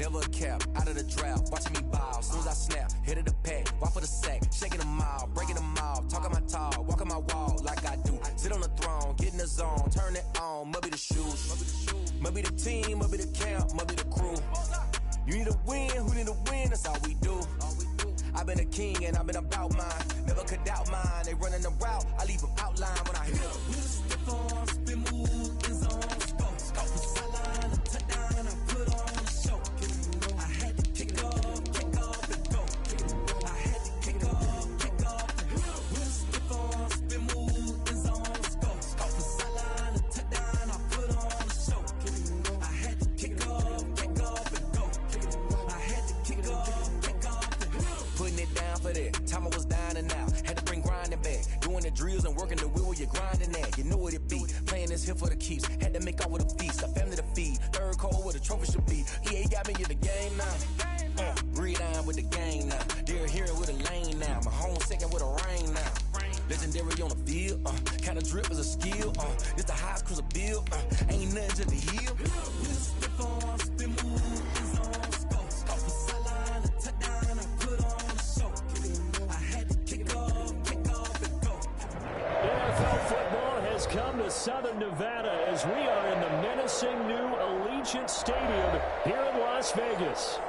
never a cap, out of the draft, watching me ball. Soon as I snap, hit of the pack, walk for the sack, shaking them all, breaking them all, talking my talk, walking my wall like I do. Sit on the throne, get in the zone, turn it on, must be the shoes, must be the team, must be the camp, must be the crew. You need a win, who need a win, that's all we do. I've been a king and I've been about mine, never could doubt mine. They running the route, I leave them outline when I hit them. Step on, spin move, in zone, scope from sideline to touchdown, I put on the show. I had to kick off and go. I had to kick off and go. Step on, spin move, in zone, scope from sideline to touchdown, I put on the show. I had to kick off and go. I had to kick off and go. Putting it down for that, time I was down and out. Had to bring grinding back, doing the drills and working the wheel where you're grinding at. You know what it be, playing this here for the keeps. Had to make off with a feast, a family to feed. Third cold where the trophy should be. EA got me in the game now. Breathe on with the game now. They're here with a lane now. My home second with a rain now. Legendary on the field, kind of drip is a skill. It's the highest cruiser bill, ain't nothing to the heel. Step on, spin move, is on scope. Scope for sideline to touchdown, I put on the show. I had to kick off and go. NFL football has come to Southern Nevada as we are in the menacing new Allegiant Stadium here in Las Vegas.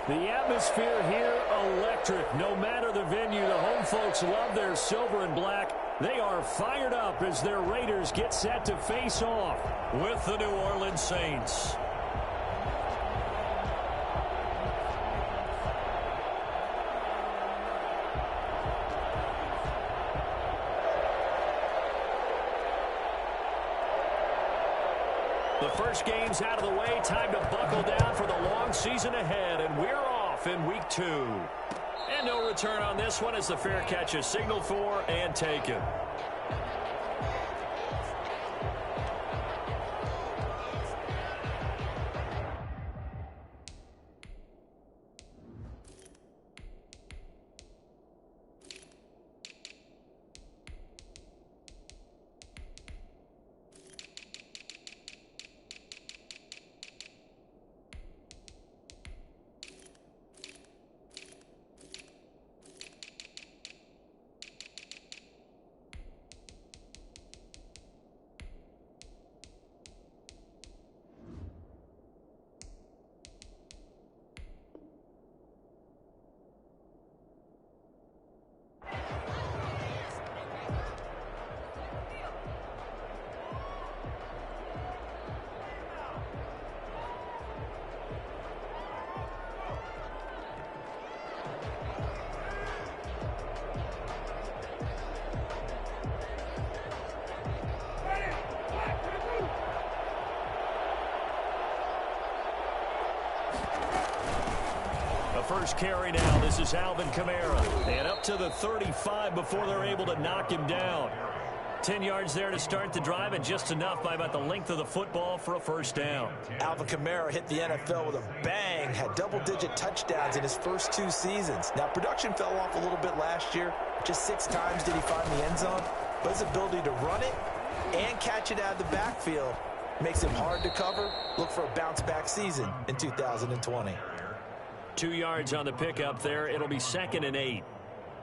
The atmosphere here, electric. No matter the venue, the home folks love their silver and black. They are fired up as their Raiders get set to face off with the New Orleans Saints. The first game's out of the way. Time to buckle down for the long season ahead, and we're off in week 2. And no return on this one as the fair catch is signaled for and taken. First carry now. This is Alvin Kamara. And up to the 35 before they're able to knock him down. 10 yards there to start the drive, and just enough by about the length of the football for a first down. Alvin Kamara hit the NFL with a bang, had double-digit touchdowns in his first 2 seasons. Now, production fell off a little bit last year. Just 6 times did he find the end zone. But his ability to run it and catch it out of the backfield makes him hard to cover. Look for a bounce-back season in 2020. 2 yards on the pickup there. It'll be 2nd and 8.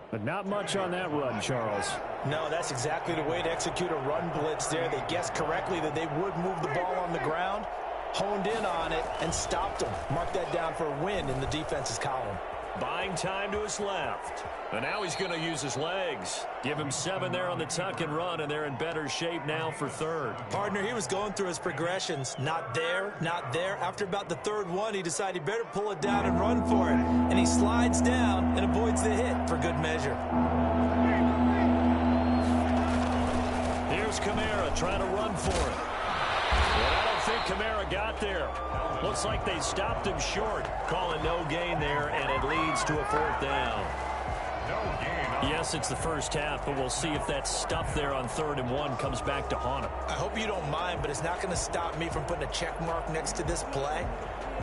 But not much on that run, Charles. No, that's exactly the way to execute a run blitz there. They guessed correctly that they would move the ball on the ground, honed in on it, and stopped them. Mark that down for a win in the defense's column. Buying time to his left. And now he's going to use his legs. Give him 7 there on the tuck and run, and they're in better shape now for 3rd. Partner, he was going through his progressions. Not there, not there. After about the 3rd one, he decided he better pull it down and run for it. And he slides down and avoids the hit for good measure. Here's Kamara trying to run for it. And I don't think Kamara got there. Looks like they stopped him short. Calling no gain there, and it leads to a 4th down. Yes, it's the first half, but we'll see if that stuff there on 3rd and 1 comes back to haunt him. I hope you don't mind, but it's not going to stop me from putting a check mark next to this play.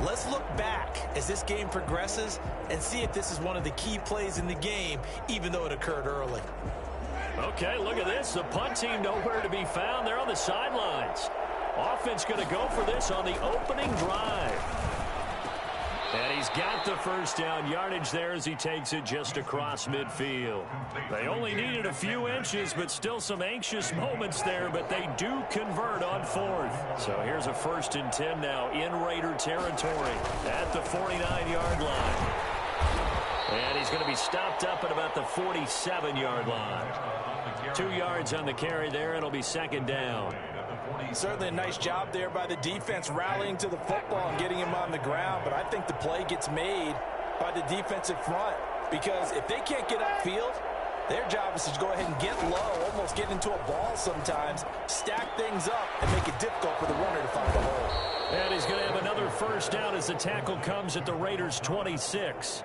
Let's look back as this game progresses and see if this is one of the key plays in the game, even though it occurred early. Okay, look at this. The punt team nowhere to be found. They're on the sidelines. Offense going to go for this on the opening drive. And he's got the first down yardage there as he takes it just across midfield. They only needed a few inches, but still some anxious moments there, but they do convert on fourth. So here's a 1st and 10 now in Raider territory at the 49-yard line. And he's going to be stopped up at about the 47-yard line. 2 yards on the carry there, and it'll be 2nd down. Certainly a nice job there by the defense rallying to the football and getting him on the ground, but I think the play gets made by the defensive front because if they can't get upfield, their job is to go ahead and get low, almost get into a ball sometimes, stack things up, and make it difficult for the runner to find the hole. And he's going to have another 1st down as the tackle comes at the Raiders' 26.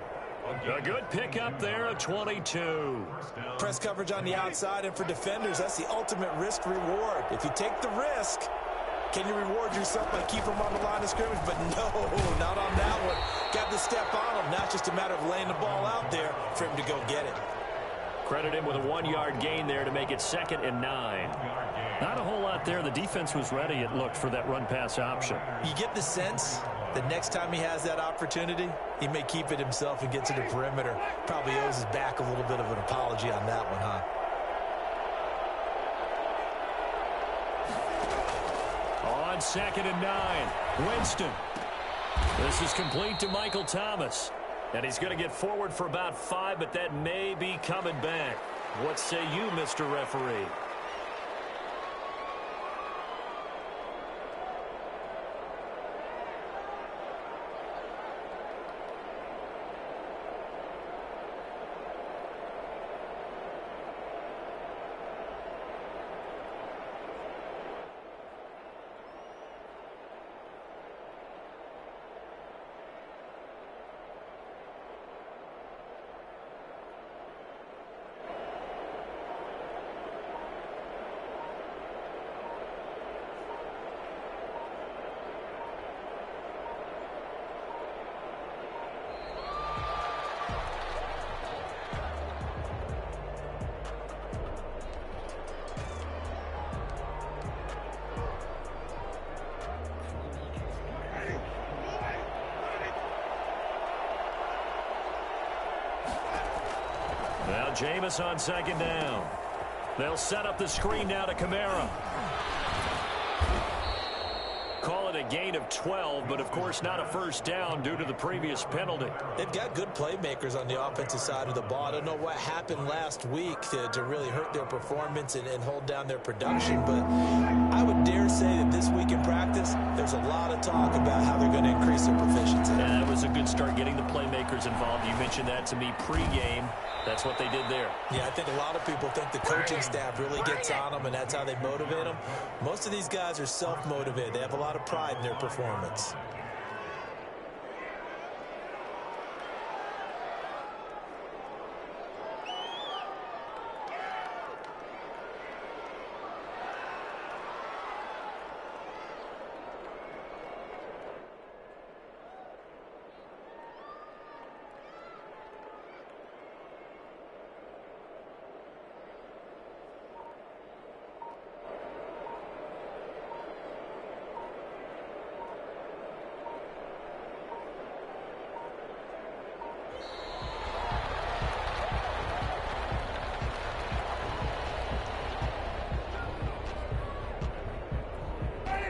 A good pickup there at 22. Press coverage on the outside, and for defenders, that's the ultimate risk-reward. If you take the risk, can you reward yourself by keeping them on the line of scrimmage? But no, not on that one. Got to step on him. Now it's just a matter of laying the ball out there for him to go get it. Credit him with a 1-yard gain there to make it 2nd and 9. Not a whole lot there. The defense was ready, it looked, for that run-pass option. You get the sense that next time he has that opportunity, he may keep it himself and get to the perimeter. Probably owes his back a little bit of an apology on that one, huh? On 2nd and 9, Winston. This is complete to Michael Thomas. And he's going to get forward for about 5, but that may be coming back. What say you, Mr. Referee? Now Jameis on 2nd down. They'll set up the screen now to Kamara. Call it a gain of 12, but of course not a 1st down due to the previous penalty. They've got good playmakers on the offensive side of the ball. I don't know what happened last week to really hurt their performance and hold down their production, but I would dare say that this week in practice, there's a lot of talk about how they're going to increase their proficiency. Yeah, that was a good start getting the playmakers involved. You mentioned that to me pregame. That's what they did there. Yeah, I think a lot of people think the coaching staff really gets on them, and that's how they motivate them. Most of these guys are self-motivated. They have a lot of pride in their performance.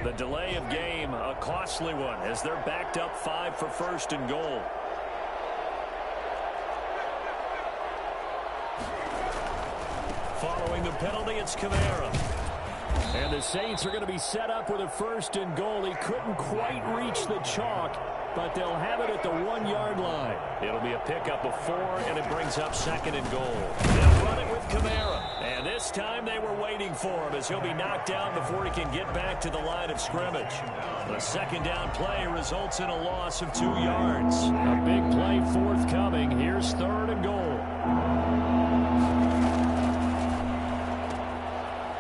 The delay of game, a costly one, as they're backed up 5 for 1st and goal. Following the penalty, it's Kamara. And the Saints are going to be set up with a 1st and goal. He couldn't quite reach the chalk, but they'll have it at the 1-yard line. It'll be a pickup of 4, and it brings up 2nd and goal. They'll run it with Kamara. And this time they were waiting for him as he'll be knocked down before he can get back to the line of scrimmage. The 2nd down play results in a loss of 2 yards. A big play forthcoming. Here's 3rd and goal.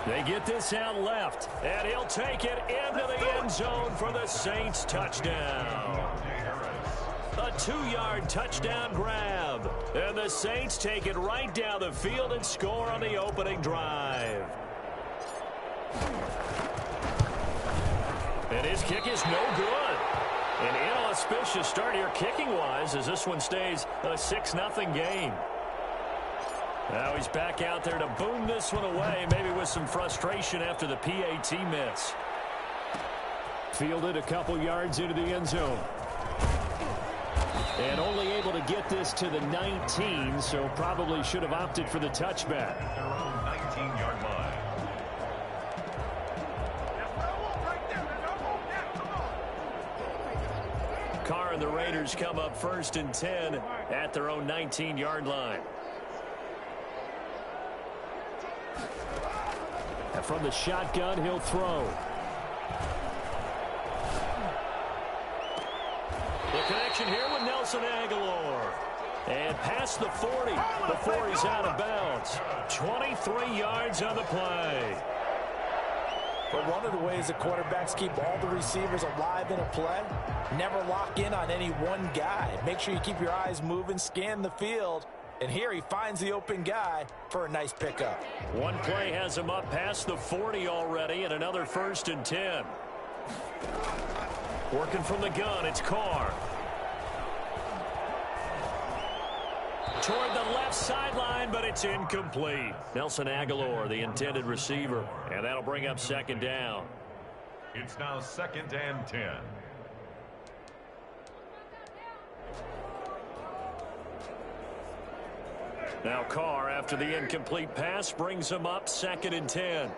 They get this out left, and he'll take it into the end zone for the Saints touchdown. A 2-yard touchdown grab. And the Saints take it right down the field and score on the opening drive. And his kick is no good. An inauspicious start here kicking-wise as this one stays a 6-0 game. Now he's back out there to boom this one away, maybe with some frustration after the PAT miss. Fielded a couple yards into the end zone. And only able to get this to the 19, so probably should have opted for the touchback. Their own 19-yard line. Carr and the Raiders come up 1st and 10 at their own 19-yard line. And from the shotgun, he'll throw. The connection here with Nelson Aguilar. And past the 40 before he's out of bounds. 23 yards on the play. But one of the ways the quarterbacks keep all the receivers alive in a play, never lock in on any one guy. Make sure you keep your eyes moving, scan the field. And here he finds the open guy for a nice pickup. One play has him up past the 40 already, and another 1st and 10. Working from the gun, it's Carr. Toward the left sideline, but it's incomplete. Nelson Aguilar, the intended receiver, and that'll bring up 2nd down. It's now 2nd and 10. Now Carr, after the incomplete pass, brings him up 2nd and 10.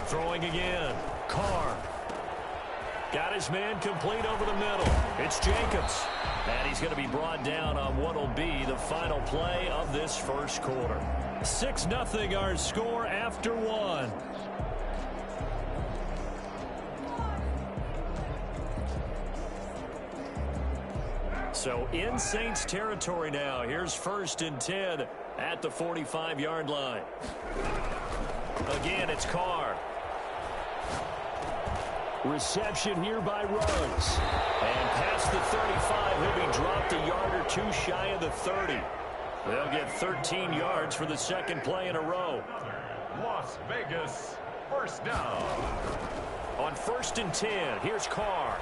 Throwing again. Carr. Got his man complete over the middle. It's Jacobs. And he's going to be brought down on what will be the final play of this first quarter. 6-0 our score after one. So in Saints territory now. Here's 1st and 10 at the 45-yard line. Again, it's Carr. Reception here by Ruggs. And past the 35, he'll be dropped a yard or two shy of the 30. They'll get 13 yards for the 2nd play in a row. Las Vegas, 1st down. On 1st and 10, here's Carr.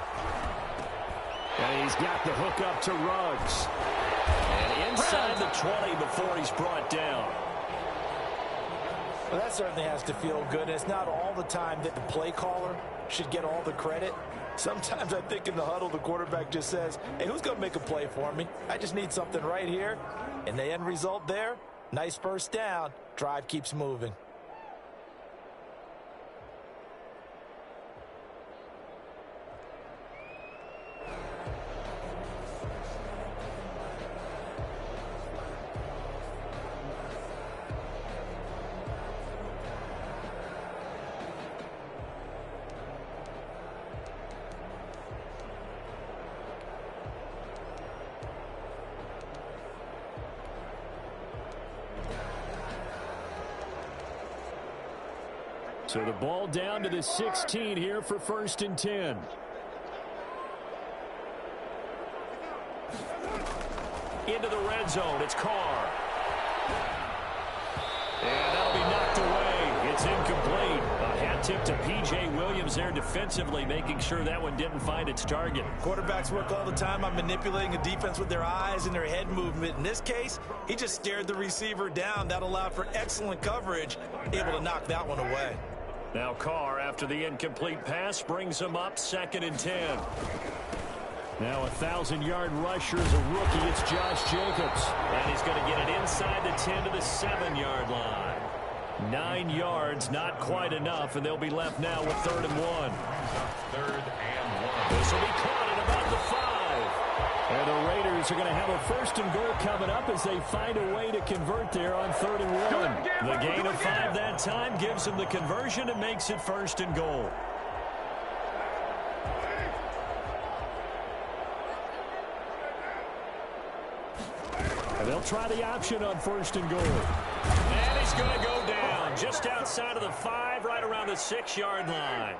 And he's got the hook up to Ruggs. And inside the 20 before he's brought down. Well, that certainly has to feel good. It's not all the time that the play caller should get all the credit. Sometimes I think in the huddle, the quarterback just says, hey, who's going to make a play for me? I just need something right here. And the end result there, nice 1st down. Drive keeps moving. So the ball down to the 16 here for 1st and 10. Into the red zone, it's Carr. And that'll be knocked away. It's incomplete. A hat tip to P.J. Williams there defensively, making sure that one didn't find its target. Quarterbacks work all the time on manipulating a defense with their eyes and their head movement. In this case, he just stared the receiver down. That allowed for excellent coverage, able to knock that one away. Now Carr, after the incomplete pass, brings him up 2nd and 10. Now a 1,000-yard rusher is a rookie. It's Josh Jacobs. And he's going to get it inside the 10 to the 7-yard line. 9 yards, not quite enough, and they'll be left now with 3rd and 1. 3rd and 1. This will be caught at about the 5. And the Raiders are going to have a 1st and goal coming up as they find a way to convert there on 3rd and 1. The gain of 5 that time gives them the conversion and makes it 1st and goal. And they'll try the option on 1st and goal. And he's going to go down just outside of the 5, right around the 6-yard line.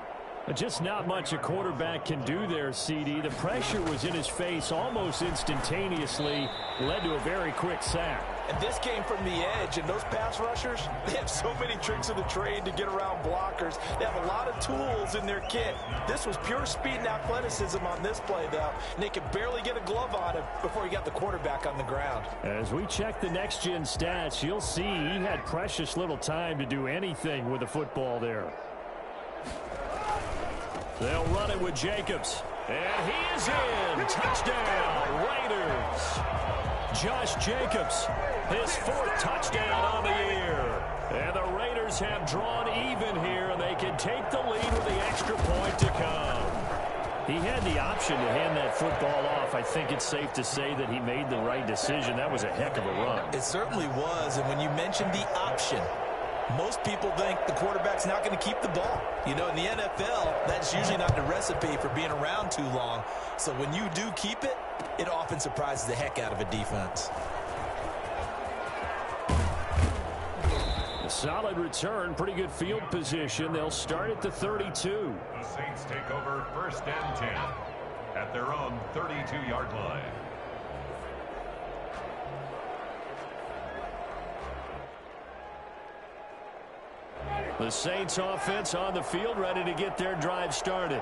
Just not much a quarterback can do there, CD. The pressure was in his face almost instantaneously, led to a very quick sack. And this came from the edge, and those pass rushers, they have so many tricks of the trade to get around blockers. They have a lot of tools in their kit. This was pure speed and athleticism on this play, though, and they could barely get a glove on him before he got the quarterback on the ground. As we check the next-gen stats, you'll see he had precious little time to do anything with the football there. They'll run it with Jacobs. And he is in. Touchdown, Raiders. Josh Jacobs, his 4th touchdown on the year. And the Raiders have drawn even here, and they can take the lead with the extra point to come. He had the option to hand that football off. I think it's safe to say that he made the right decision. That was a heck of a run. It certainly was, and when you mentioned the option, most people think the quarterback's not going to keep the ball. You know, in the NFL, that's usually not the recipe for being around too long. So when you do keep it, it often surprises the heck out of a defense. A solid return, pretty good field position. They'll start at the 32. The Saints take over 1st and 10 at their own 32-yard line. The Saints offense on the field, ready to get their drive started.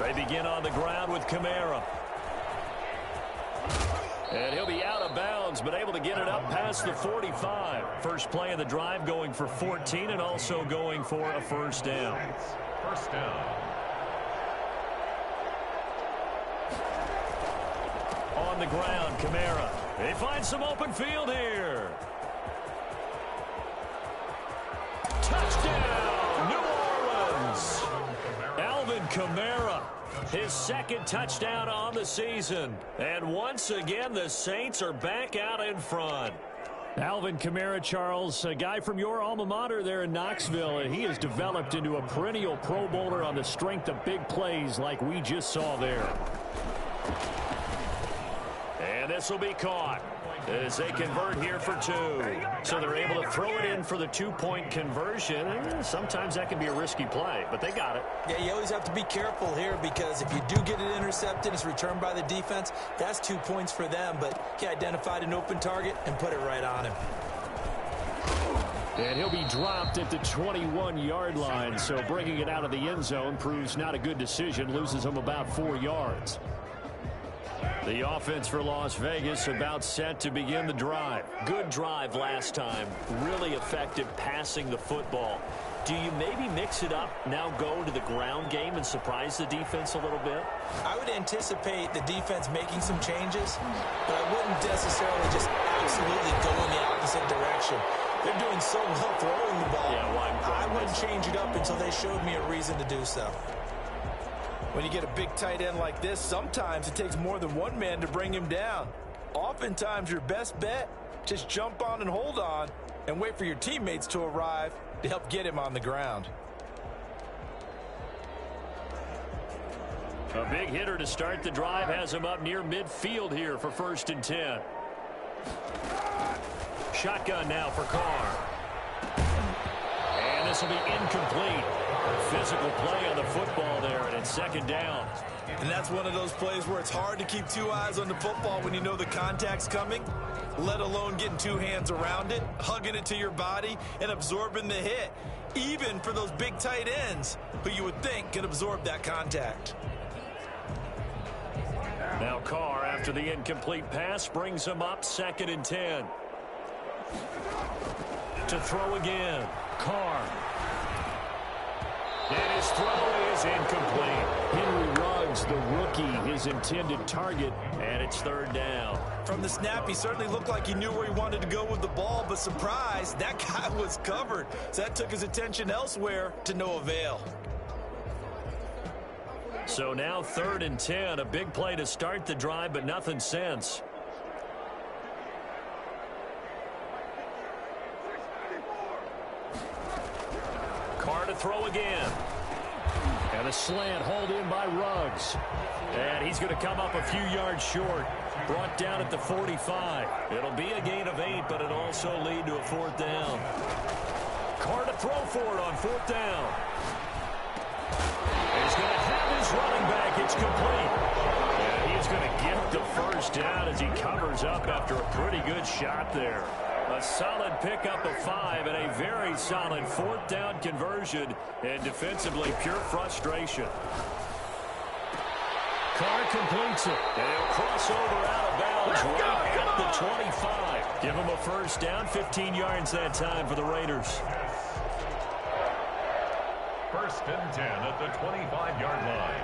They begin on the ground with Kamara. And he'll be out of bounds, but able to get it up past the 45. First play of the drive going for 14 and also going for a first down. First down. On the ground, Kamara. They find some open field here. Touchdown, New Orleans. Alvin Kamara, his 2nd touchdown on the season. And once again, the Saints are back out in front. Alvin Kamara, Charles, a guy from your alma mater there in Knoxville, and he has developed into a perennial Pro Bowler on the strength of big plays like we just saw there. And this will be caught as they convert here for 2. So they're able to throw it in for the 2-point conversion. Sometimes that can be a risky play, but they got it. Yeah, you always have to be careful here because if you do get it intercepted, it's returned by the defense, that's 2 points for them. But he identified an open target and put it right on him. And he'll be dropped at the 21-yard line. So bringing it out of the end zone proves not a good decision. Loses him about 4 yards. The offense for Las Vegas about set to begin the drive. Good drive last time. Really effective passing the football. Do you maybe mix it up, now go to the ground game and surprise the defense a little bit? I would anticipate the defense making some changes, but I wouldn't necessarily just absolutely go in the opposite direction. They're doing so well throwing the ball. Yeah, I wouldn't change it up until they showed me a reason to do so. When you get a big tight end like this, sometimes it takes more than one man to bring him down. Oftentimes, your best bet, just jump on and hold on and wait for your teammates to arrive to help get him on the ground. A big hitter to start the drive has him up near midfield here for 1st and 10. Shotgun now for Carr. And this will be incomplete. Physical play on the football there, and it's 2nd down. And that's one of those plays where it's hard to keep 2 eyes on the football when you know the contact's coming, let alone getting 2 hands around it, hugging it to your body, and absorbing the hit, even for those big tight ends who you would think can absorb that contact. Now Carr, after the incomplete pass, brings him up 2nd and 10. To throw again, Carr. And his throw is incomplete. Henry Ruggs, the rookie, his intended target, and it's 3rd down. From the snap, he certainly looked like he knew where he wanted to go with the ball, but surprise, that guy was covered. So that took his attention elsewhere to no avail. So now 3rd and 10, a big play to start the drive, but nothing since. Carr to throw again. And a slant hauled in by Ruggs. And he's going to come up a few yards short. Brought down at the 45. It'll be a gain of 8, but it'll also lead to a 4th down. Carr to throw for it on 4th down. He's going to have his running back. It's complete. And he's going to get the first down as he covers up after a pretty good shot there. A solid pickup of 5 and a very solid fourth down conversion, and defensively pure frustration. Carr completes it. And he'll cross over out of bounds right at the 25. Give him a first down, 15 yards that time for the Raiders. First and 10 at the 25-yard line.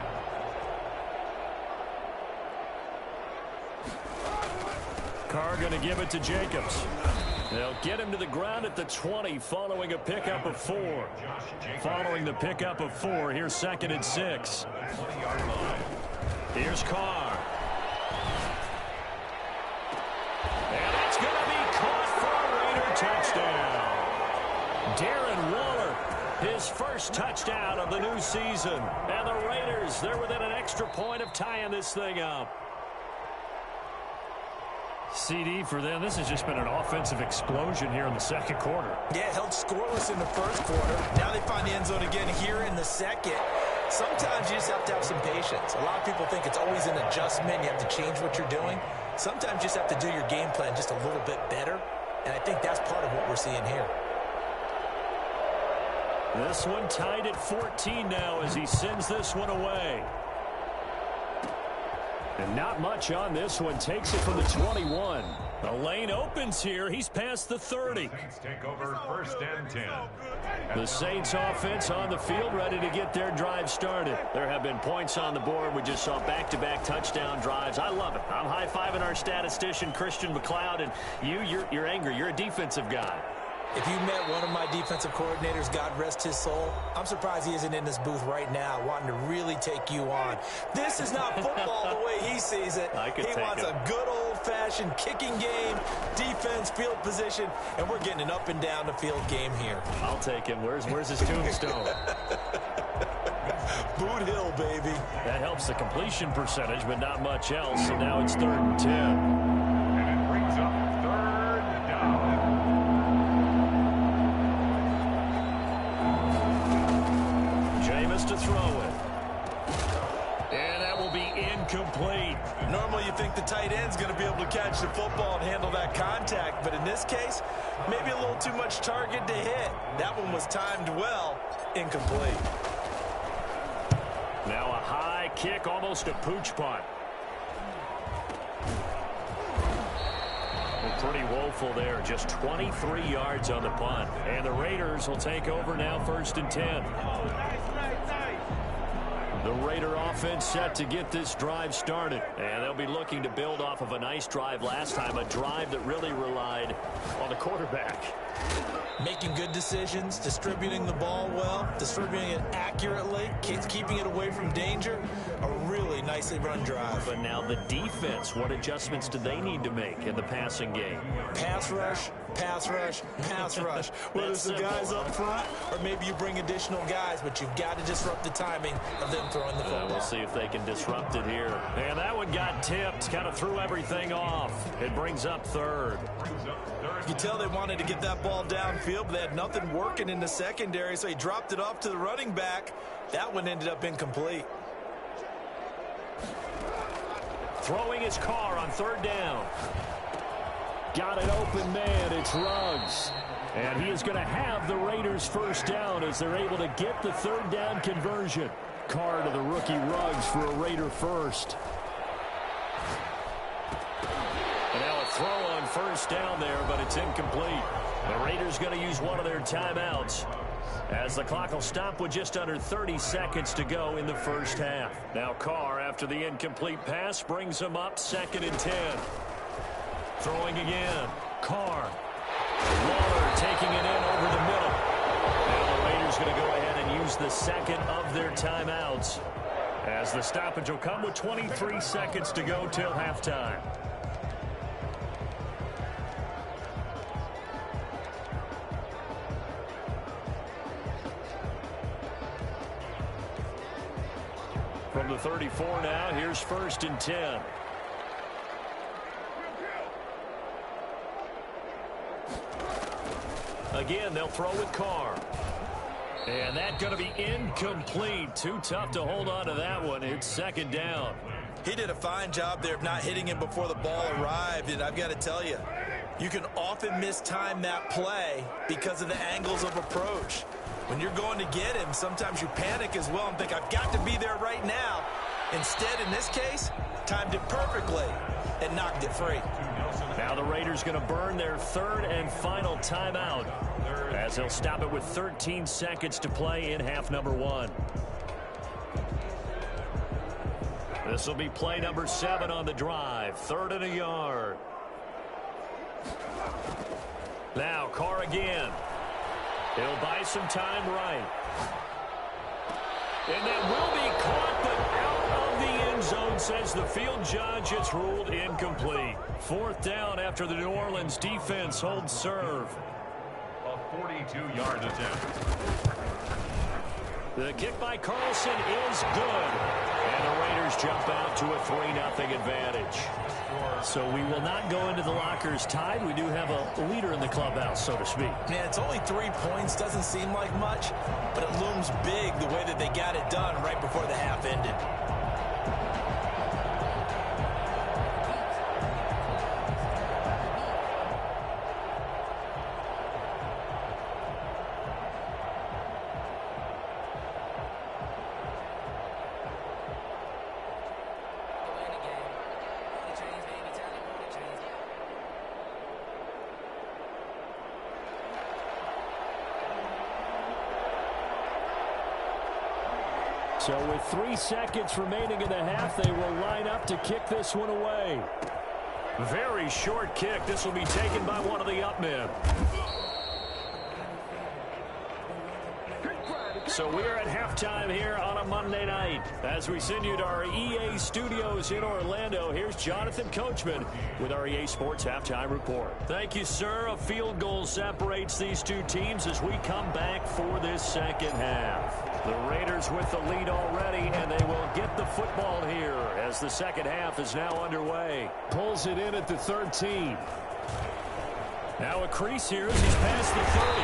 Carr going to give it to Jacobs. They'll get him to the ground at the 20 following a pickup of 4. Following the pickup of 4, here's 2nd and 6. Here's Carr. And it's going to be caught for a Raider touchdown. Darren Waller, his first touchdown of the new season. And the Raiders, they're within an extra point of tying this thing up. CD for them. This has just been an offensive explosion here in the second quarter. Yeah, held scoreless in the first quarter. Now they find the end zone again here in the second. Sometimes you just have to have some patience. A lot of people think it's always an adjustment. You have to change what you're doing. Sometimes you just have to do your game plan just a little bit better. And I think that's part of what we're seeing here. This one tied at 14 now as he sends this one away. And not much on this one. Takes it from the 21. The lane opens here. He's past the 30. Saints take over first and 10. The Saints offense on the field, ready to get their drive started. There have been points on the board. We just saw back-to-back touchdown drives. I love it. I'm high-fiving our statistician, Christian McLeod, and you're angry. You're a defensive guy. If you met one of my defensive coordinators, God rest his soul, I'm surprised he isn't in this booth right now wanting to really take you on. This is not football the way he sees it. He wants a good old-fashioned kicking game, defense, field position, and we're getting an up-and-down-the-field game here. I'll take him. Where's his tombstone? Boot Hill, baby. That helps the completion percentage, but not much else, so now it's 3rd and 10. And it brings up 3rd down. To throw it. And that will be incomplete. Normally you think the tight end's going to be able to catch the football and handle that contact, but in this case, maybe a little too much target to hit. That one was timed well. Incomplete. Now a high kick, almost a pooch punt. Pretty woeful there. Just 23 yards on the punt. And the Raiders will take over now, 1st and 10. The Raider offense set to get this drive started. And they'll be looking to build off of a nice drive last time, a drive that really relied on the quarterback. Making good decisions, distributing the ball well, distributing it accurately, keeping it away from danger. A really nicely run drive. But now the defense, what adjustments do they need to make in the passing game? Pass rush, pass rush, pass rush. Whether it's the guys up front or maybe you bring additional guys, but you've got to disrupt the timing of them throwing the football. We'll see if they can disrupt it here. And that one got tipped, kind of threw everything off. It brings up 3rd. You tell they wanted to get that ball downfield, but they had nothing working in the secondary, so he dropped it off to the running back. That one ended up incomplete. Throwing his Carr on 3rd down. Got an open man. It's Ruggs. And he is going to have the Raiders' first down as they're able to get the 3rd down conversion. Carr to the rookie Ruggs for a Raider first. And now a throw on 1st down there, but it's incomplete. The Raiders going to use one of their timeouts as the clock will stop with just under 30 seconds to go in the first half. Now Carr, after the incomplete pass, brings him up 2nd and 10. Throwing again. Carr. Waller taking it in over the middle. Now the Raiders going to go ahead and use the second of their timeouts as the stoppage will come with 23 seconds to go till halftime. From the 34 now, here's 1st and 10. Again, they'll throw with Carr. And that's going to be incomplete. Too tough to hold on to that one. It's 2nd down. He did a fine job there of not hitting him before the ball arrived, and I've got to tell you, you can often mistime that play because of the angles of approach. When you're going to get him, sometimes you panic as well and think, I've got to be there right now. Instead, in this case, timed it perfectly and knocked it free. Now the Raiders going to burn their third and final timeout as they'll stop it with 13 seconds to play in half number 1. This will be play number 7 on the drive. 3rd and a yard. Now Carr again. He'll buy some time right. And that will be caught, but out of the end zone, says the field judge. It's ruled incomplete. 4th down after the New Orleans defense holds serve. A 42-yard attempt. The kick by Carlson is good. And the Raiders jump out to a 3-0 advantage. So we will not go into the lockers tied. We do have a leader in the clubhouse, so to speak. Man, it's only 3 points. Doesn't seem like much, but it looms big the way that they got it done right before the half ended. So with 3 seconds remaining in the half, they will line up to kick this one away. Very short kick. This will be taken by one of the up men. So we're at halftime here on a Monday night. As we send you to our EA studios in Orlando, here's Jonathan Coachman with our EA Sports Halftime Report. Thank you, sir. A field goal separates these two teams as we come back for this second half. The Raiders with the lead already, and they will get the football here as the second half is now underway. Pulls it in at the 13. Now a crease here as he's past the 30.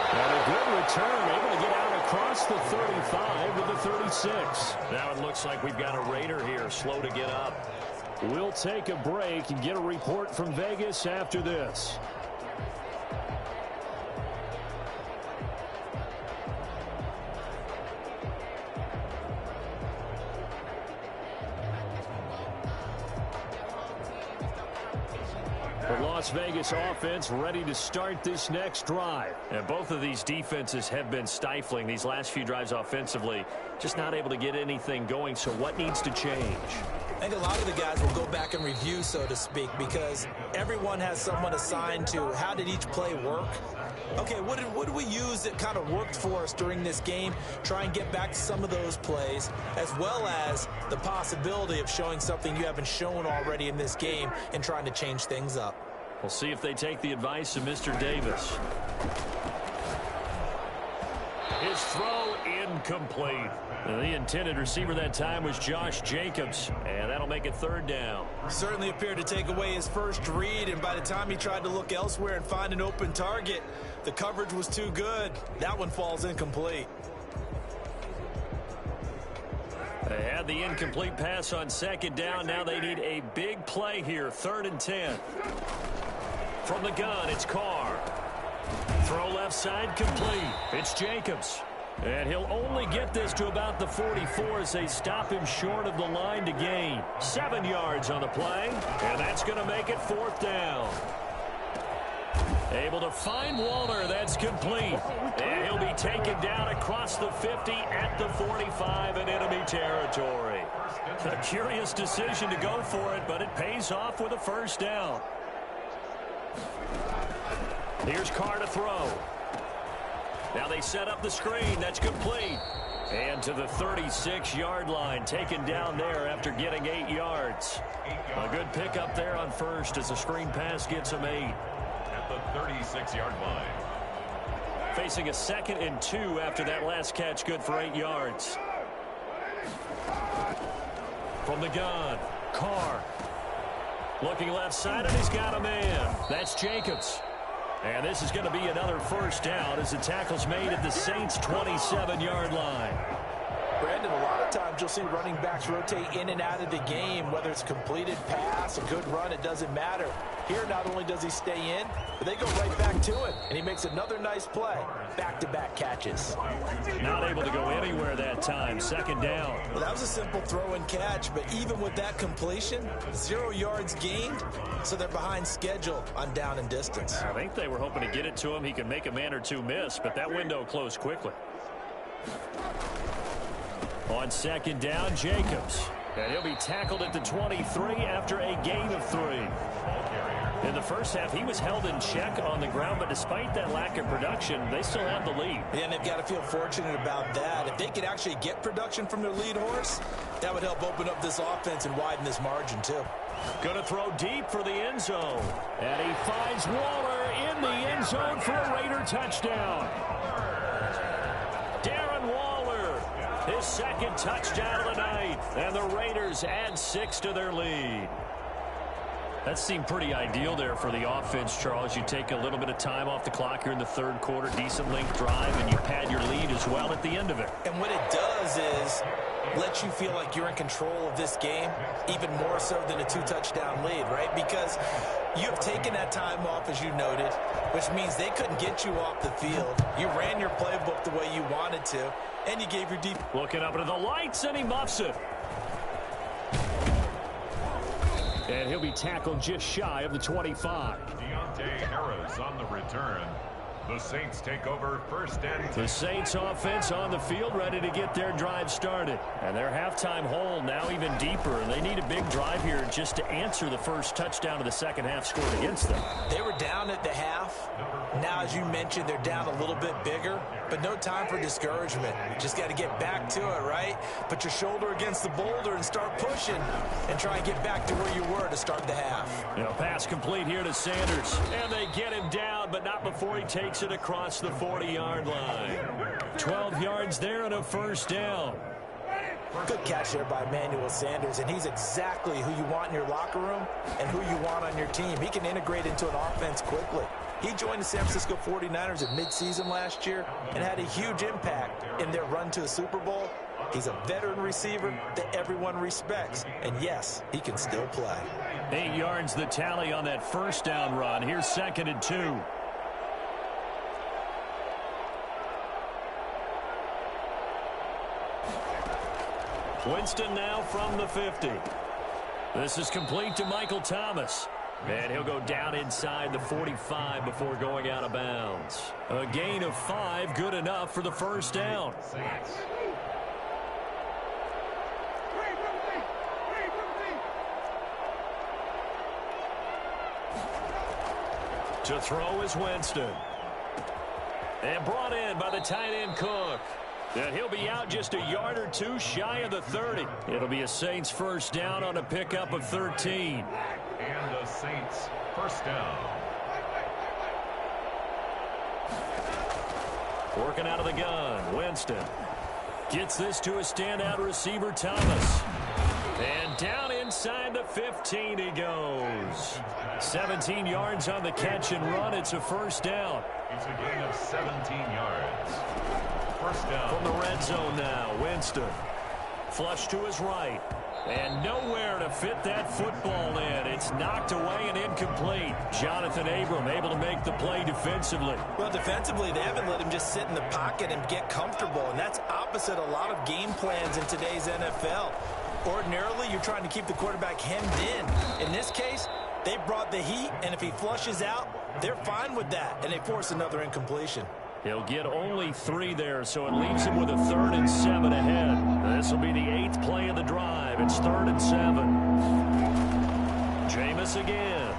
And a good return, able to get out across the 35 to the 36. Now it looks like we've got a Raider here, slow to get up. We'll take a break and get a report from Vegas after this. The Las Vegas offense ready to start this next drive. And both of these defenses have been stifling these last few drives offensively. Just not able to get anything going, so what needs to change? I think a lot of the guys will go back and review, so to speak, because everyone has someone assigned to how did each play work. Okay, what did we use that kind of worked for us during this game? Try and get back to some of those plays, as well as the possibility of showing something you haven't shown already in this game and trying to change things up. We'll see if they take the advice of Mr. Davis. His throw incomplete. The intended receiver that time was Josh Jacobs, and that'll make it 3rd down. Certainly appeared to take away his first read, and by the time he tried to look elsewhere and find an open target, the coverage was too good. That one falls incomplete. They had the incomplete pass on 2nd down. Now they need a big play here, 3rd and 10. From the gun, it's Carr. Throw left side, complete. It's Jacobs. And he'll only get this to about the 44 as they stop him short of the line to gain. 7 yards on the play, and that's going to make it 4th down. Able to find Waller. That's complete. And he'll be taken down across the 50 at the 45 in enemy territory. A curious decision to go for it, but it pays off with a 1st down. Here's Carr to throw. Now they set up the screen. That's complete. And to the 36-yard line, taken down there after getting 8 yards. A good pickup there on 1st as the screen pass gets him 8. At the 36-yard line. Facing a 2nd and 2 after that last catch, good for 8 yards. From the gun, Carr. Looking left side, and he's got a man. That's Jacobs. And this is going to be another 1st down as the tackle's made at the Saints' 27-yard line. Brandon, a lot of times you'll see running backs rotate in and out of the game, whether it's a completed pass, a good run, it doesn't matter. Here, not only does he stay in, but they go right back to him, and he makes another nice play. Back-to-back catches. Not able to go anywhere that time. Second down. Well, that was a simple throw and catch, but even with that completion, 0 yards gained, so they're behind schedule on down and distance. I think they were hoping to get it to him. He could make a man or two miss, but that window closed quickly. On second down, Jacobs. And he'll be tackled at the 23 after a gain of 3. In the first half, he was held in check on the ground, but despite that lack of production, they still have the lead. Yeah, and they've got to feel fortunate about that. If they could actually get production from their lead horse, that would help open up this offense and widen this margin, too. Going to throw deep for the end zone. And he finds Waller in the end zone for a Raider touchdown. Darren Waller, his second touchdown of the night. And the Raiders add 6 to their lead. That seemed pretty ideal there for the offense, Charles. You take a little bit of time off the clock here in the third quarter, decent length drive, and you pad your lead as well at the end of it. And what it does is let you feel like you're in control of this game, even more so than a 2-touchdown lead, right? Because you have taken that time off, as you noted, which means they couldn't get you off the field. You ran your playbook the way you wanted to, and you gave your deep... Looking up into the lights, and he muffs it. And he'll be tackled just shy of the 25. Deontay Harris on the return. The Saints take over first and 10. The Saints offense on the field, ready to get their drive started. And their halftime hole now even deeper. They need a big drive here just to answer the first touchdown of the second half scored against them. They were down at the half. Now, as you mentioned, they're down a little bit bigger, but no time for discouragement. Just got to get back to it, right? Put your shoulder against the boulder and start pushing and try and get back to where you were to start the half. You know, pass complete here to Sanders. And they get him down, but not before he takes it across the 40-yard line. 12 yards there and a first down. Good catch there by Emmanuel Sanders, and he's exactly who you want in your locker room and who you want on your team. He can integrate into an offense quickly. He joined the San Francisco 49ers at midseason last year and had a huge impact in their run to a Super Bowl. He's a veteran receiver that everyone respects, and yes, he can still play. 8 yards the tally on that first down run. Here's second and 2. Winston now from the 50. This is complete to Michael Thomas. And he'll go down inside the 45 before going out of bounds. A gain of 5, good enough for the first down. To throw is Winston. And brought in by the tight end Cook. And he'll be out just a yard or two shy of the 30. It'll be a Saints first down on a pickup of 13. And the Saints first down. Working out of the gun, Winston. Gets this to a standout receiver, Thomas. And down inside the 15 he goes. 17 yards on the catch and run. It's a first down. It's a gain of 17 yards. First down. From the red zone now, Winston. Flush to his right. And nowhere to fit that football in. It's knocked away and incomplete. Jonathan Abram able to make the play defensively. Well, defensively, they haven't let him just sit in the pocket and get comfortable, and that's opposite a lot of game plans in today's NFL. Ordinarily, you're trying to keep the quarterback hemmed in. In this case, they brought the heat, and if he flushes out, they're fine with that, and they force another incompletion. He'll get only 3 there, so it leaves him with a 3rd and 7 ahead. This will be the 8th play of the drive. It's 3rd and 7. Jameis again.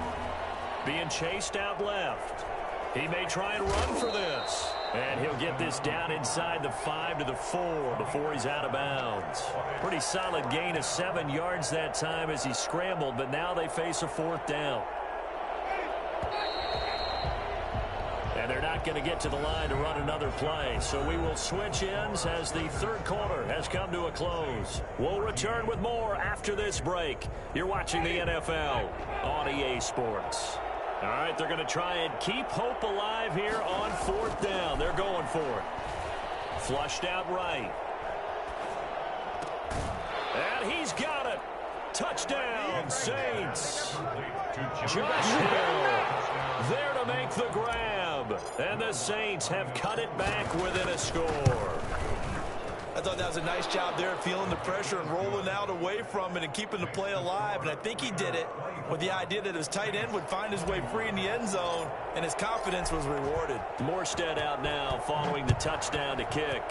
Being chased out left. He may try and run for this. And he'll get this down inside the 5 to the 4 before he's out of bounds. Pretty solid gain of 7 yards that time as he scrambled, but now they face a 4th down. And they're not going to get to the line to run another play. So we will switch ends as the third quarter has come to a close. We'll return with more after this break. You're watching the NFL on EA Sports. All right, they're going to try and keep hope alive here on 4th down. They're going for it. Flushed out right. And he's got it. Touchdown, Saints. Josh Hill there to make the grab. And the Saints have cut it back within a score. I thought that was a nice job there, feeling the pressure and rolling out away from it and keeping the play alive. And I think he did it with the idea that his tight end would find his way free in the end zone, and his confidence was rewarded. Morstead out now following the touchdown to kick.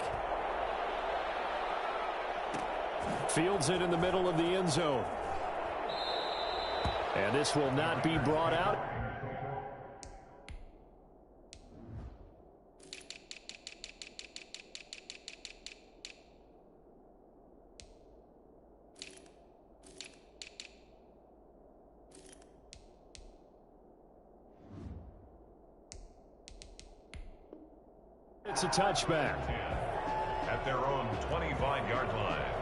Fields it in the middle of the end zone. And this will not be brought out. It's a touchback. At their own 25-yard line.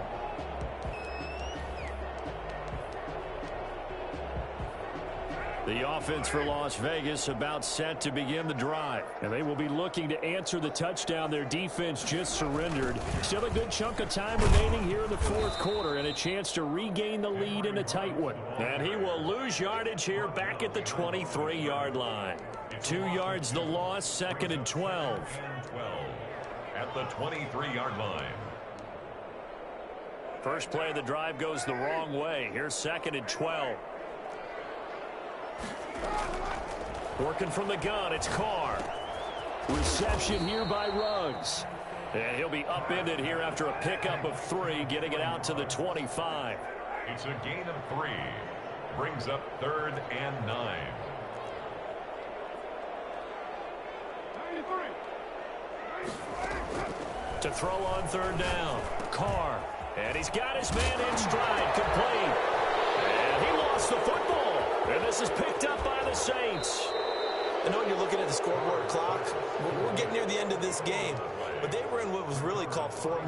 The offense for Las Vegas about set to begin the drive. And they will be looking to answer the touchdown their defense just surrendered. Still a good chunk of time remaining here in the fourth quarter and a chance to regain the lead in a tight one. And he will lose yardage here back at the 23-yard line. 2 yards the loss, 2nd and 12. At the 23-yard line. First play of the drive goes the wrong way. Here's 2nd and 12. Working from the gun, it's Carr. Reception here by Ruggs. And he'll be upended here after a pickup of 3, getting it out to the 25. It's a gain of 3. Brings up 3rd and 9. To throw on 3rd down. Carr. And he's got his man in stride. Complete. And he lost the football. And this is picked up by the Saints. I know when you're looking at the scoreboard clock, we're getting near the end of this game, but they were in what was really called 4.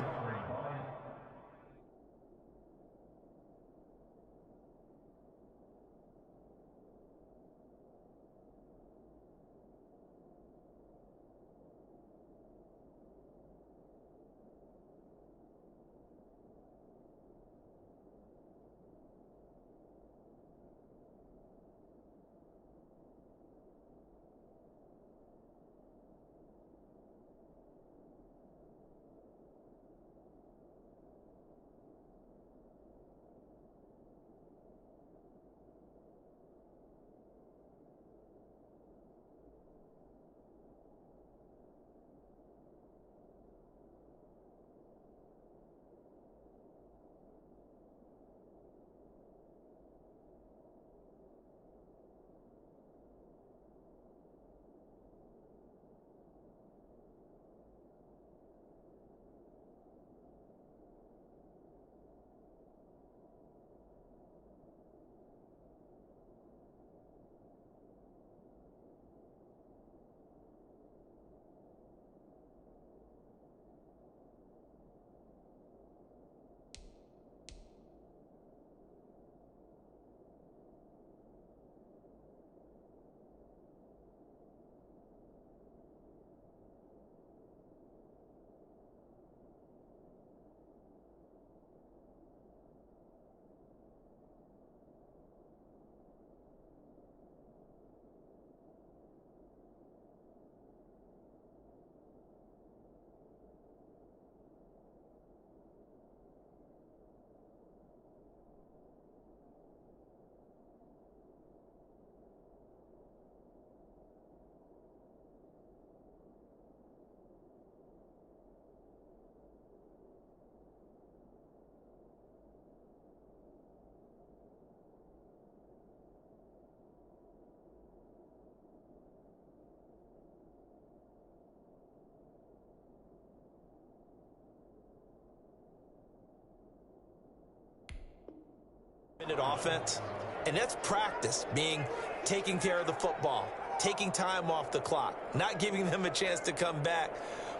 Offense, and that's practice, being taking care of the football, taking time off the clock, not giving them a chance to come back.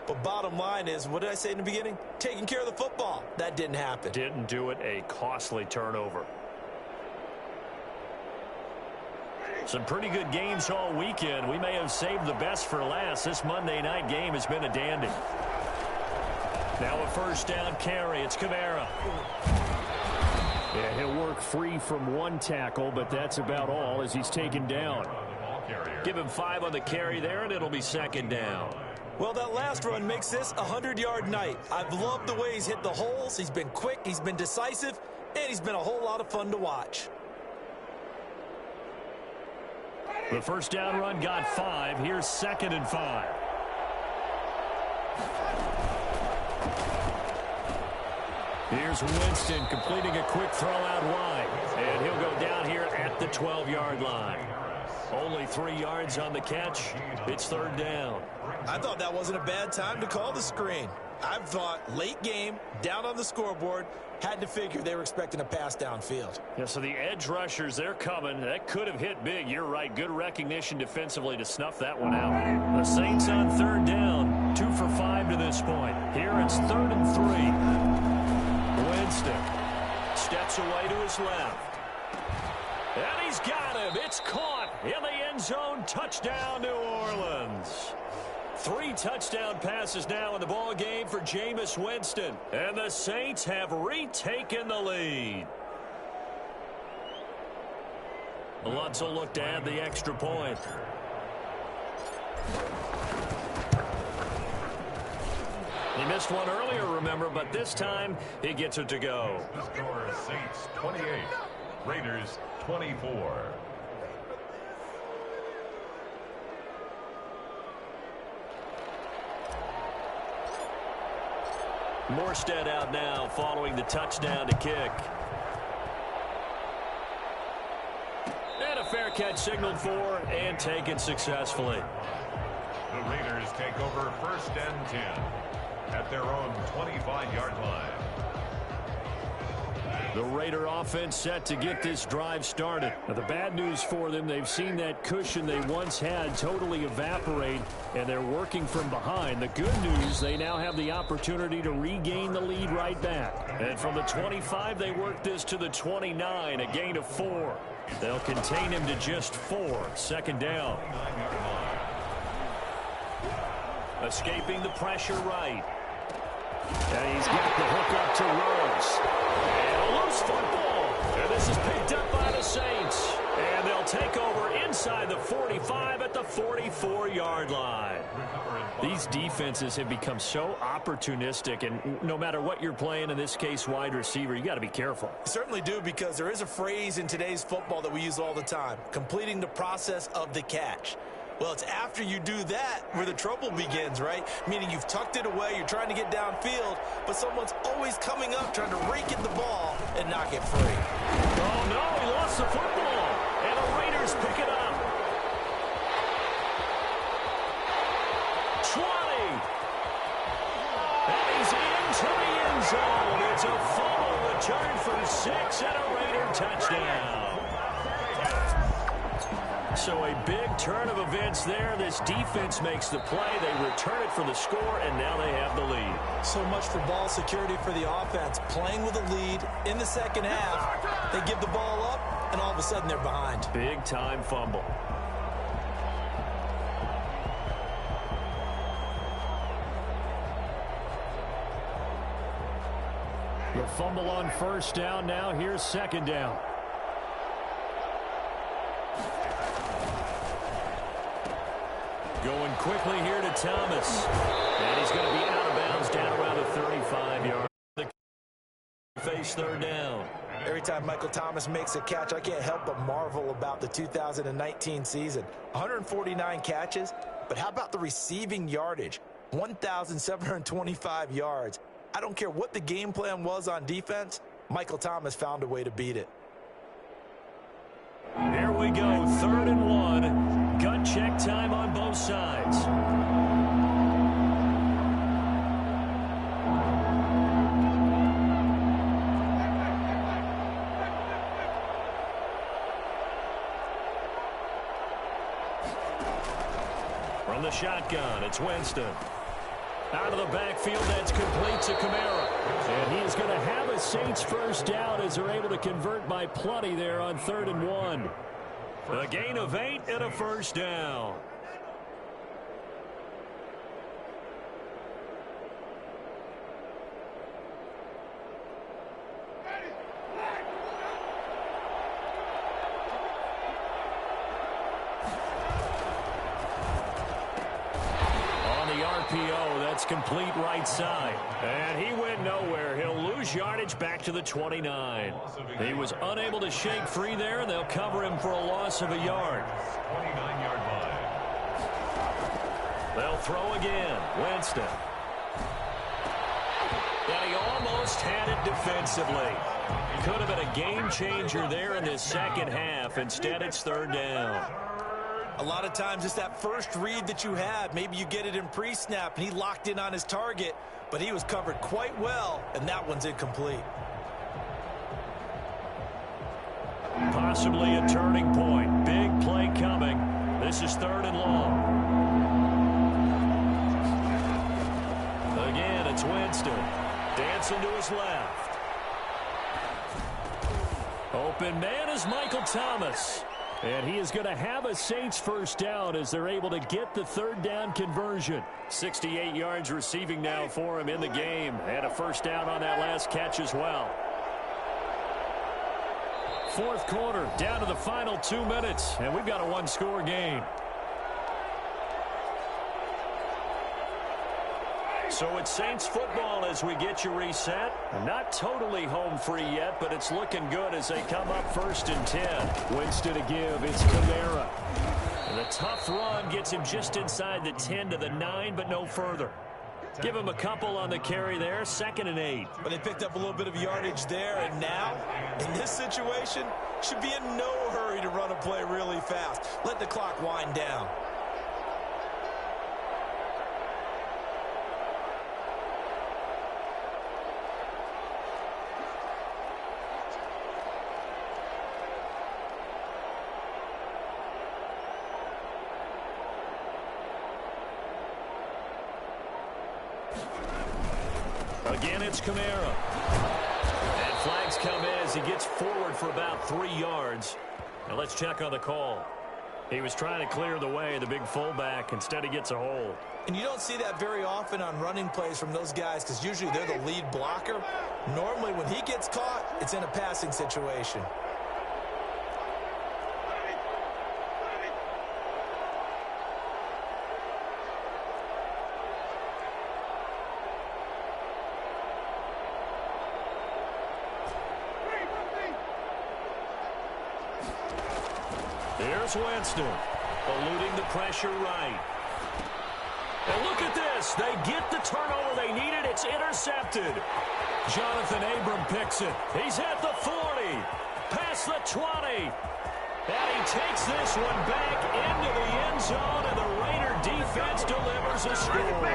But bottom line is, what did I say in the beginning? Taking care of the football. That didn't happen. Didn't do it. A costly turnover. Some pretty good games all weekend. We may have saved the best for last. This Monday night game has been a dandy. Now a first down carry. It's Kamara. Yeah, he'll work free from one tackle, but that's about all as he's taken down. Give him 5 on the carry there, and it'll be second down. Well, that last run makes this a 100-yard night. I've loved the way he's hit the holes. He's been quick, he's been decisive, and he's been a whole lot of fun to watch. The first down run got 5. Here's 2nd and 5. Here's Winston completing a quick throw out wide. And he'll go down here at the 12-yard line. Only 3 yards on the catch. It's 3rd down. I thought that wasn't a bad time to call the screen. I thought late game, down on the scoreboard, had to figure they were expecting a pass downfield. Yeah, so the edge rushers, they're coming. That could have hit big. You're right. Good recognition defensively to snuff that one out. The Saints on 3rd down. 2 for 5 to this point. Here it's 3rd and 3. Winston steps away to his left. And he's got him. It's caught in the end zone. Touchdown, New Orleans. 3 touchdown passes now in the ball game for Jameis Winston. And the Saints have retaken the lead. Lutz will look to add the extra point. He missed one earlier, remember, but this time he gets it to go. The score is Saints 28, Raiders 24. Morstead out now following the touchdown to kick. And a fair catch signaled for and taken successfully. The Raiders take over 1st and 10 at their own 25-yard line. The Raider offense set to get this drive started. Now, the bad news for them, they've seen that cushion they once had totally evaporate, and they're working from behind. The good news, they now have the opportunity to regain the lead right back. And from the 25, they work this to the 29, a gain of 4. They'll contain him to just 4. 2nd down. Escaping the pressure right. And he's got the hook up to Rhodes. And a loose football. And this is picked up by the Saints. And they'll take over inside the 45 at the 44-yard line. These defenses have become so opportunistic, and no matter what you're playing, in this case wide receiver, you got to be careful. Certainly do, because there is a phrase in today's football that we use all the time: completing the process of the catch. Well, it's after you do that where the trouble begins, right? Meaning you've tucked it away, you're trying to get downfield, but someone's always coming up trying to rake in the ball and knock it free. Oh, no, he lost the football. And the Raiders pick it up. 20. And he's into the end zone. It's a fumble return for 6 and a Raider touchdown. So a big turn of events there. This defense makes the play. They return it for the score, and now they have the lead. So much for ball security for the offense. Playing with a lead in the second half, they give the ball up, and all of a sudden they're behind. Big-time fumble. The fumble on 1st down. Now here's 2nd down. Going quickly here to Thomas. And he's going to be out of bounds down around the 35-yard. Face 3rd down. Every time Michael Thomas makes a catch, I can't help but marvel about the 2019 season. 149 catches, but how about the receiving yardage? 1,725 yards. I don't care what the game plan was on defense, Michael Thomas found a way to beat it. Here we go, 3rd and 1. Gut check time on both sides. From the shotgun, it's Winston. Out of the backfield, that's complete to Kamara. And he is going to have a Saints 1st down as they're able to convert by plenty there on 3rd and 1. A gain of 8 and a 1st down. complete right side. And he went nowhere. He'll lose yardage back to the 29. He was unable to shake free there, and they'll cover him for a loss of a yard. 29-yard line. They'll throw again. Winston. And he almost had it defensively. Could have been a game changer there in this second half. Instead, it's third down. A lot of times it's that first read that you have. Maybe you get it in pre-snap, and he locked in on his target, but he was covered quite well, and that one's incomplete. Possibly a turning point. Big play coming. This is third and long. Again, it's Winston. Dancing to his left. Open man is Michael Thomas. And he is going to have a Saints first down as they're able to get the third down conversion. 68 yards receiving now for him in the game. And a first down on that last catch as well. Fourth quarter, down to the final 2 minutes. And we've got a one-score game. So it's Saints football as we get you reset. Not totally home free yet, but it's looking good as they come up 1st and 10. Winston to give. It's Kamara. And the tough run gets him just inside the 10 to the 9, but no further. Give him a couple on the carry there. 2nd and 8. But they picked up a little bit of yardage there, and now, in this situation, should be in no hurry to run a play really fast. Let the clock wind down. Again, it's Kamara. And flags come in as he gets forward for about 3 yards. Now let's check on the call. He was trying to clear the way, the big fullback. Instead, he gets a hold. And you don't see that very often on running plays from those guys because usually they're the lead blocker. Normally, when he gets caught, it's in a passing situation. Here's Winston, eluding the pressure right. And look at this. They get the turnover they needed. It's intercepted. Jonathan Abram picks it. He's at the 40, past the 20. And he takes this one back into the end zone, and the Raider defense delivers a score.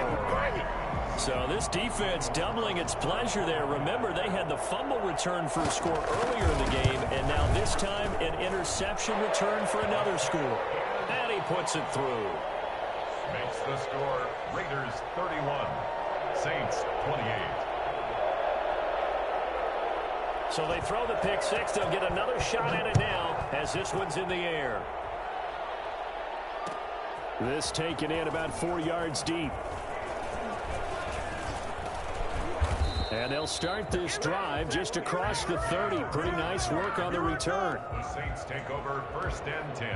So this defense doubling its pleasure there. Remember, they had the fumble return for a score earlier in the game, and now this time an interception return for another score. And he puts it through. Makes the score Raiders 31, Saints 28. So they throw the pick six. They'll get another shot at it now as this one's in the air. This taken in about 4 yards deep. And they'll start this drive just across the 30. Pretty nice work on the return. The Saints take over 1st and 10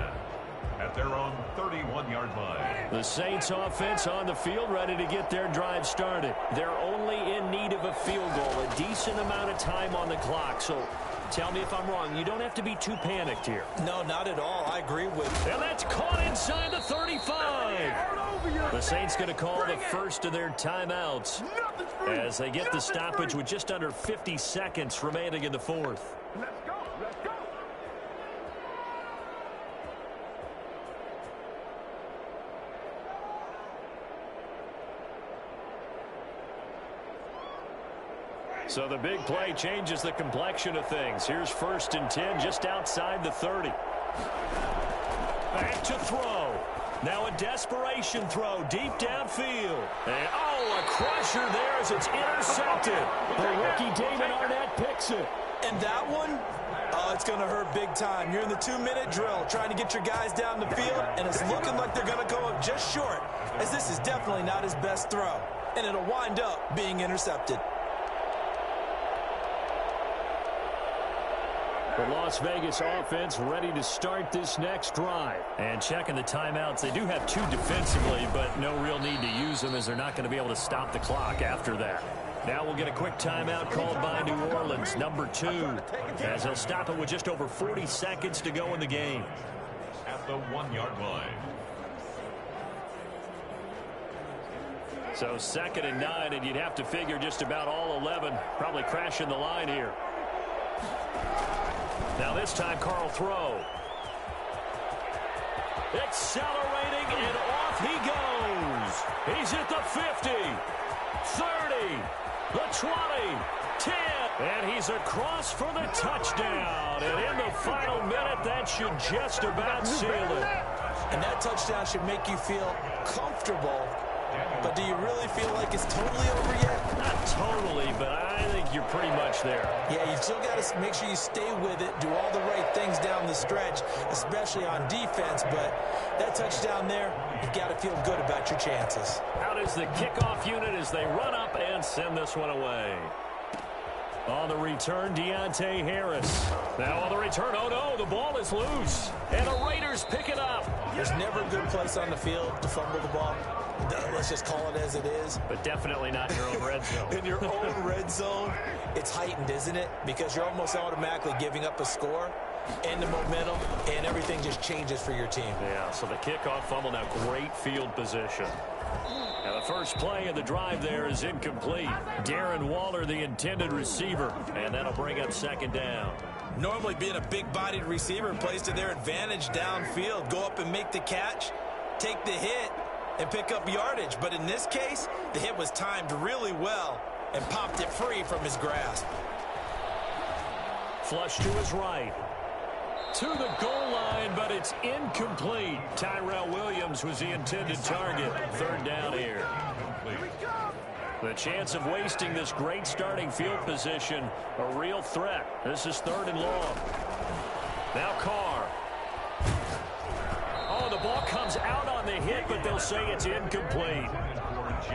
at their own 31-yard line. The Saints offense on the field ready to get their drive started. They're only in need of a field goal, a decent amount of time on the clock. So tell me if I'm wrong. You don't have to be too panicked here. No, not at all. I agree with you. And that's caught inside the 35. The Saints going to call the first of their timeouts as they get the stoppage with just under 50 seconds remaining in the fourth. Let's go. Let's go. So the big play changes the complexion of things. Here's 1st and 10 just outside the 30. Back to throw. Now a desperation throw deep downfield. And a crusher there as it's intercepted. The rookie David Arnett picks it. And that one, it's going to hurt big time. You're in the 2-minute drill trying to get your guys down the field, and it's looking like they're going to go up just short, as this is definitely not his best throw. And it'll wind up being intercepted. The Las Vegas offense ready to start this next drive. And checking the timeouts, they do have 2 defensively, but no real need to use them as they're not going to be able to stop the clock after that. Now we'll get a quick timeout called by New Orleans, number 2, as they'll stop it with just over 40 seconds to go in the game. At the 1-yard line. So 2nd and 9, and you'd have to figure just about all 11 probably crashing the line here. Now this time, Carl throw. Accelerating, and off he goes. He's at the 50, 30, the 20, 10, and he's across for the touchdown. And in the final minute, that should just about seal it. And that touchdown should make you feel comfortable. But do you really feel like it's totally over yet? Not totally, but I think you're pretty much there. Yeah, you still got to make sure you stay with it, do all the right things down the stretch, especially on defense. But that touchdown there, you've got to feel good about your chances. Out is the kickoff unit as they run up and send this one away. On the return, Deontay Harris. Now on the return, oh no, the ball is loose. And the Raiders pick it up. There's never a good place on the field to fumble the ball. Let's just call it as it is. But definitely not in your own red zone. In your own red zone, it's heightened, isn't it? Because you're almost automatically giving up a score and the momentum, and everything just changes for your team. Yeah, so the kickoff fumble, now great field position. And the first play of the drive there is incomplete. Darren Waller, the intended receiver, and that'll bring up 2nd down. Normally being a big-bodied receiver plays to their advantage downfield. Go up and make the catch, take the hit, and pick up yardage. But in this case, the hit was timed really well and popped it free from his grasp. Flush to his right. To the goal line, but it's incomplete. Tyrell Williams was the intended target. 3rd down here. The chance of wasting this great starting field position, a real threat. This is 3rd and long. Now Carr. Oh, the ball comes out on the hit, but they'll say it's incomplete.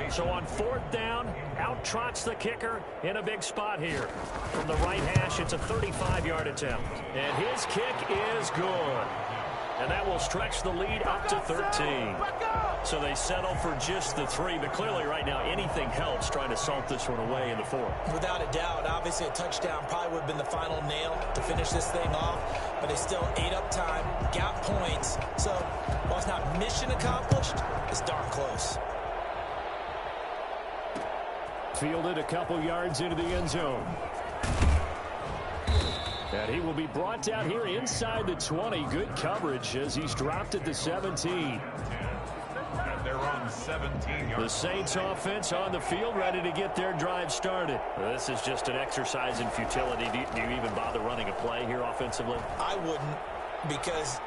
So on 4th down, out trots the kicker in a big spot here. From the right hash, it's a 35-yard attempt. And his kick is good. And that will stretch the lead up to 13. So they settle for just the 3, but clearly right now anything helps trying to salt this one away in the 4th. Without a doubt, obviously a touchdown probably would have been the final nail to finish this thing off, but they still ate up time, got points. So while it's not mission accomplished, it's darn close. Fielded a couple yards into the end zone. And he will be brought down here inside the 20. Good coverage as he's dropped at the 17. At their own 17-yard. The Saints offense on the field ready to get their drive started. This is just an exercise in futility. Do you even bother running a play here offensively? I wouldn't, because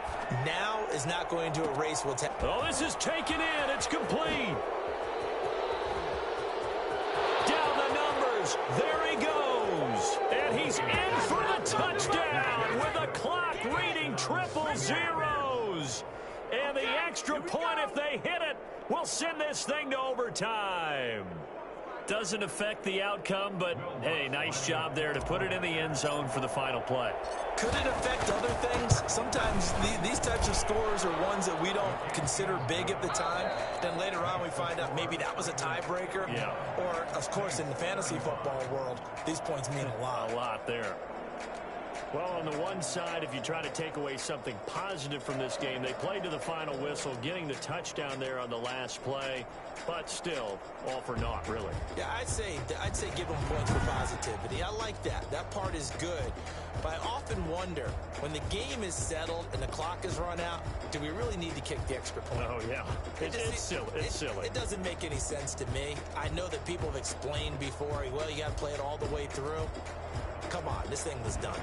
now is not going to erase what's happening. Oh, this is taken in. It's complete. Down the numbers. There he goes. And he's in for the touchdown with the clock reading triple zeros. And the extra point, if they hit it, will send this thing to overtime. Doesn't affect the outcome, but, hey, nice job there to put it in the end zone for the final play. Could it affect other things? Sometimes these types of scores are ones that we don't consider big at the time. Then later on we find out maybe that was a tiebreaker. Yeah. Or, of course, in the fantasy football world, these points mean a lot. A lot there. Well, on the one side, if you try to take away something positive from this game, they played to the final whistle, getting the touchdown there on the last play, but still, all for naught, really. Yeah, I'd say give them points for positivity. I like that. That part is good. But I often wonder, when the game is settled and the clock is run out, do we really need to kick the extra point? Oh, yeah. It's silly. It's silly. It doesn't make any sense to me. I know that people have explained before, well, you got to play it all the way through. Come on, this thing was done.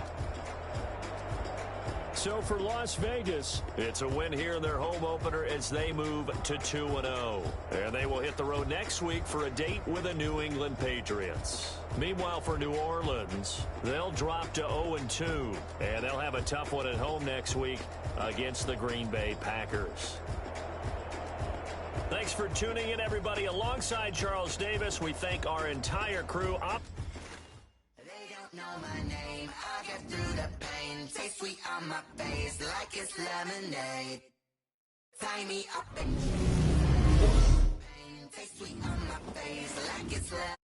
So for Las Vegas, it's a win here in their home opener as they move to 2-0. And they will hit the road next week for a date with the New England Patriots. Meanwhile, for New Orleans, they'll drop to 0-2. And they'll have a tough one at home next week against the Green Bay Packers. Thanks for tuning in, everybody. Alongside Charles Davis, we thank our entire crew. They don't know my name. I get through the pain. Taste sweet on my face like it's lemonade. Tie me up and taste sweet on my face like it's lemonade.